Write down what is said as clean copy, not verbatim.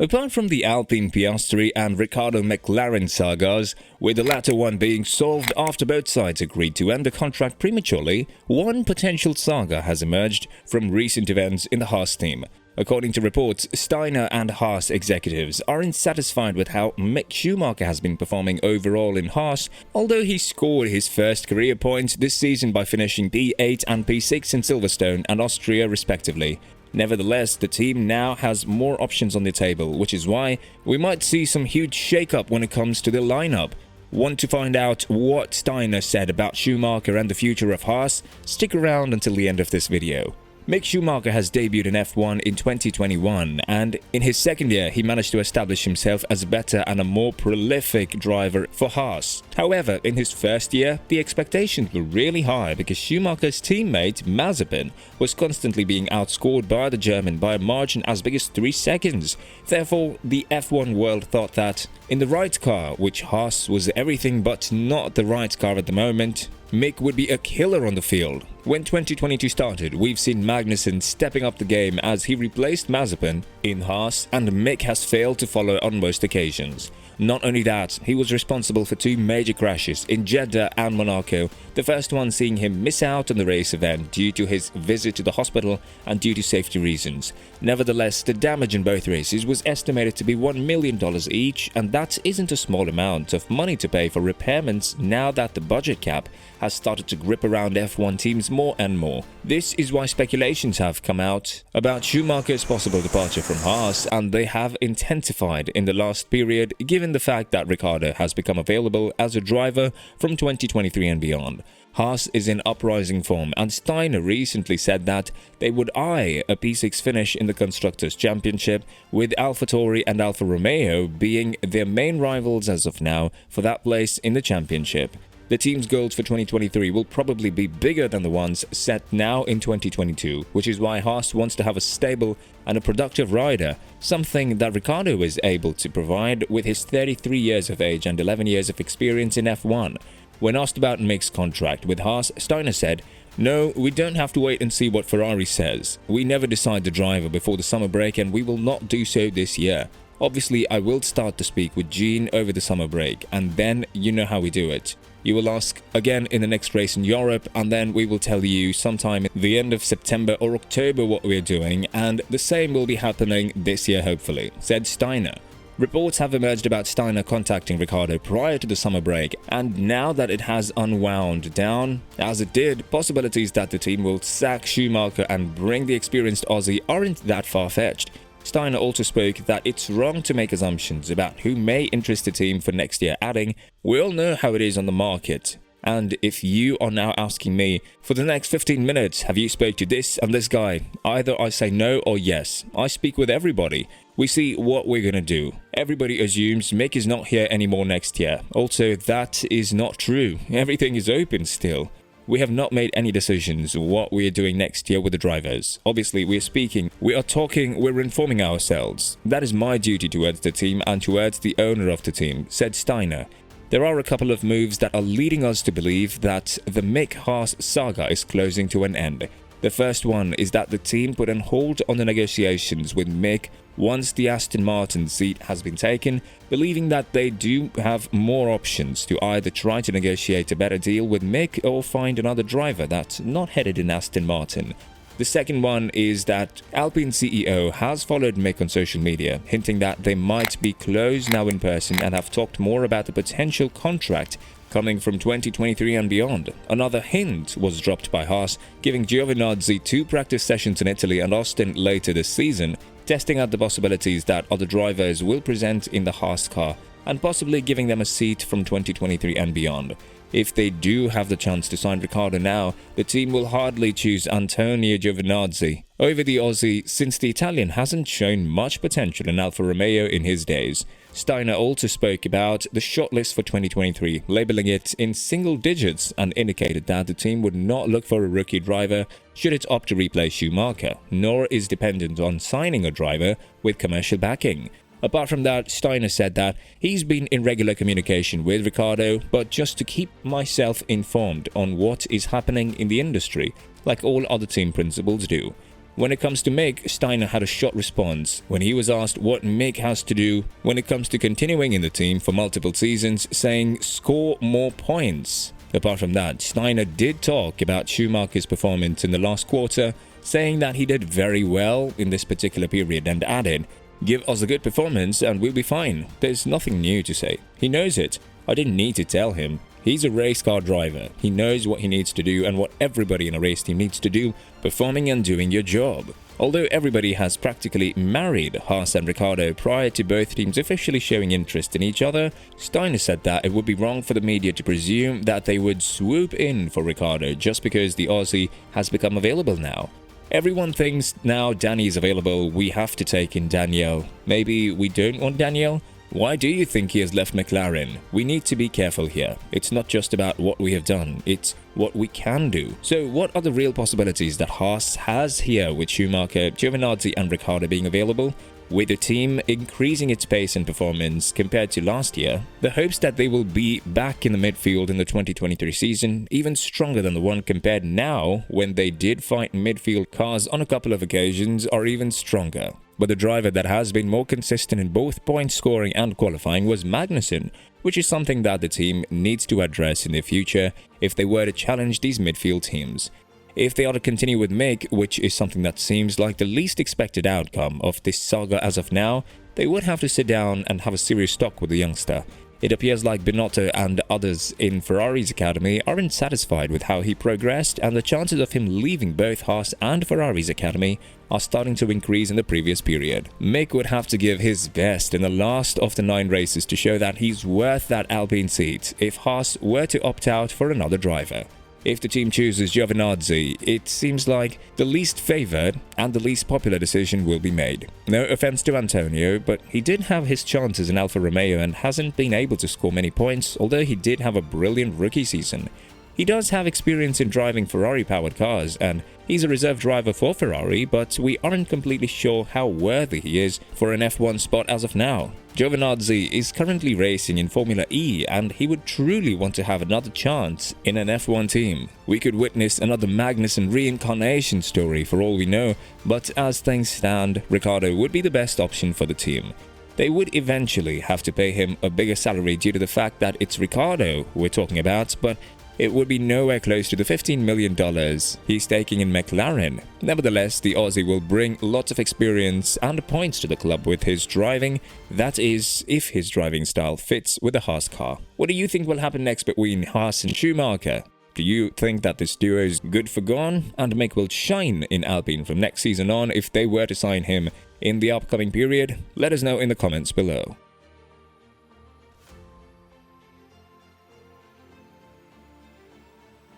Apart from the Alpine-Piastri and Ricciardo-McLaren sagas, with the latter one being solved after both sides agreed to end the contract prematurely, one potential saga has emerged from recent events in the Haas team. According to reports, Steiner and HAAS executives aren't satisfied with how Mick Schumacher has been performing overall in Haas, although he scored his first career points this season by finishing P8 and P6 in Silverstone and Austria respectively. Nevertheless, the team now has more options on the table, which is why we might see some huge shake-up when it comes to the lineup. Want to find out what Steiner said about Schumacher and the future of Haas? Stick around until the end of this video. Mick Schumacher has debuted in F1 in 2021, and in his second year he managed to establish himself as a better and a more prolific driver for Haas. However, in his first year, the expectations were really high because Schumacher's teammate Mazepin was constantly being outscored by the German by a margin as big as 3 seconds. Therefore, the F1 world thought that in the right car, which Haas was everything but not the right car at the moment, Mick would be a killer on the field. When 2022 started, we've seen Magnussen stepping up the game as he replaced Mazepin in Haas, and Mick has failed to follow on most occasions. Not only that, he was responsible for 2 major crashes in Jeddah and Monaco, the first one seeing him miss out on the race event due to his visit to the hospital and due to safety reasons. Nevertheless, the damage in both races was estimated to be $1 million each, and that isn't a small amount of money to pay for repairments now that the budget cap has started to grip around F1 teams more and more. This is why speculations have come out about Schumacher's possible departure from Haas, and they have intensified in the last period given the fact that Ricciardo has become available as a driver from 2023 and beyond. Haas is in uprising form, and Steiner recently said that they would eye a P6 finish in the Constructors' Championship, with AlphaTauri and Alfa Romeo being their main rivals as of now for that place in the championship. The team's goals for 2023 will probably be bigger than the ones set now in 2022, which is why Haas wants to have a stable and a productive rider, something that Ricciardo is able to provide with his 33 years of age and 11 years of experience in F1. When asked about Mick's contract with Haas, Steiner said, "No, we don't have to wait and see what Ferrari says. We never decide the driver before the summer break, and we will not do so this year. Obviously, I will start to speak with Gene over the summer break, and then you know how we do it. You will ask again in the next race in Europe, and then we will tell you sometime at the end of September or October what we're doing, and the same will be happening this year hopefully," said Steiner. Reports have emerged about Steiner contacting Ricciardo prior to the summer break, and now that it has unwound down, as it did, possibilities that the team will sack Schumacher and bring the experienced Aussie aren't that far-fetched. Steiner also spoke that it's wrong to make assumptions about who may interest the team for next year, adding, "We all know how it is on the market. And if you are now asking me, for the next 15 minutes, have you spoke to this and this guy? Either I say no or yes. I speak with everybody. We see what we're gonna do. Everybody assumes Mick is not here anymore next year. Also, that is not true. Everything is open still. We have not made any decisions what we are doing next year with the drivers. Obviously, we are speaking, we are talking, we're informing ourselves. That is my duty towards the team and towards the owner of the team," said Steiner. There are a couple of moves that are leading us to believe that the Mick-Haas saga is closing to an end. The first one is that the team put on hold on the negotiations with Mick once the Aston Martin seat has been taken, believing that they do have more options to either try to negotiate a better deal with Mick or find another driver that's not headed in Aston Martin. The second one is that Alpine CEO has followed Mick on social media, hinting that they might be close now in person and have talked more about the potential contract coming from 2023 and beyond. Another hint was dropped by Haas, giving Giovinazzi 2 practice sessions in Italy and Austin later this season, testing out the possibilities that other drivers will present in the Haas car and possibly giving them a seat from 2023 and beyond. If they do have the chance to sign Ricciardo now, the team will hardly choose Antonio Giovinazzi over the Aussie, since the Italian hasn't shown much potential in Alfa Romeo in his days. Steiner also spoke about the shortlist for 2023, labeling it in single digits, and indicated that the team would not look for a rookie driver should it opt to replace Schumacher, nor is dependent on signing a driver with commercial backing. Apart from that, Steiner said that he's been in regular communication with Ricciardo, but just to keep myself informed on what is happening in the industry, like all other team principals do. When it comes to Mick, Steiner had a short response when he was asked what Mick has to do when it comes to continuing in the team for multiple seasons, saying score more points. Apart from that, Steiner did talk about Schumacher's performance in the last quarter, saying that he did very well in this particular period and added, "Give us a good performance and we'll be fine. There's nothing new to say. He knows it. I didn't need to tell him. He's a race car driver. He knows what he needs to do and what everybody in a race team needs to do, performing and doing your job." Although everybody has practically married Haas and Ricciardo prior to both teams officially showing interest in each other, Steiner said that it would be wrong for the media to presume that they would swoop in for Ricciardo just because the Aussie has become available now. Everyone thinks now Danny is available, we have to take in Daniel. Maybe we don't want Daniel? Why do you think he has left McLaren? We need to be careful here. It's not just about what we have done, it's what we can do. So what are the real possibilities that Haas has here with Schumacher, Giovinazzi and Ricciardo being available? With the team increasing its pace and performance compared to last year, the hopes that they will be back in the midfield in the 2023 season, even stronger than the one compared now when they did fight midfield cars on a couple of occasions, are even stronger. But the driver that has been more consistent in both point scoring and qualifying was Magnussen, which is something that the team needs to address in the future if they were to challenge these midfield teams. If they are to continue with Mick, which is something that seems like the least expected outcome of this saga as of now, they would have to sit down and have a serious talk with the youngster. It appears like Binotto and others in Ferrari's academy aren't satisfied with how he progressed, and the chances of him leaving both Haas and Ferrari's academy are starting to increase in the previous period. Mick would have to give his best in the last of the 9 races to show that he's worth that Alpine seat if Haas were to opt out for another driver. If the team chooses Giovinazzi, it seems like the least favoured and the least popular decision will be made. No offence to Antonio, but he did have his chances in Alfa Romeo and hasn't been able to score many points, although he did have a brilliant rookie season. He does have experience in driving Ferrari-powered cars, and he's a reserve driver for Ferrari, but we aren't completely sure how worthy he is for an F1 spot as of now. Giovinazzi is currently racing in Formula E, and he would truly want to have another chance in an F1 team. We could witness another Magnussen reincarnation story for all we know, but as things stand, Ricciardo would be the best option for the team. They would eventually have to pay him a bigger salary due to the fact that it's Ricciardo we're talking about, but it would be nowhere close to the $15 million he's taking in McLaren. Nevertheless, the Aussie will bring lots of experience and points to the club with his driving, that is, if his driving style fits with the Haas car. What do you think will happen next between Haas and Schumacher? Do you think that this duo is good for gone and Mick will shine in Alpine from next season on if they were to sign him in the upcoming period? Let us know in the comments below.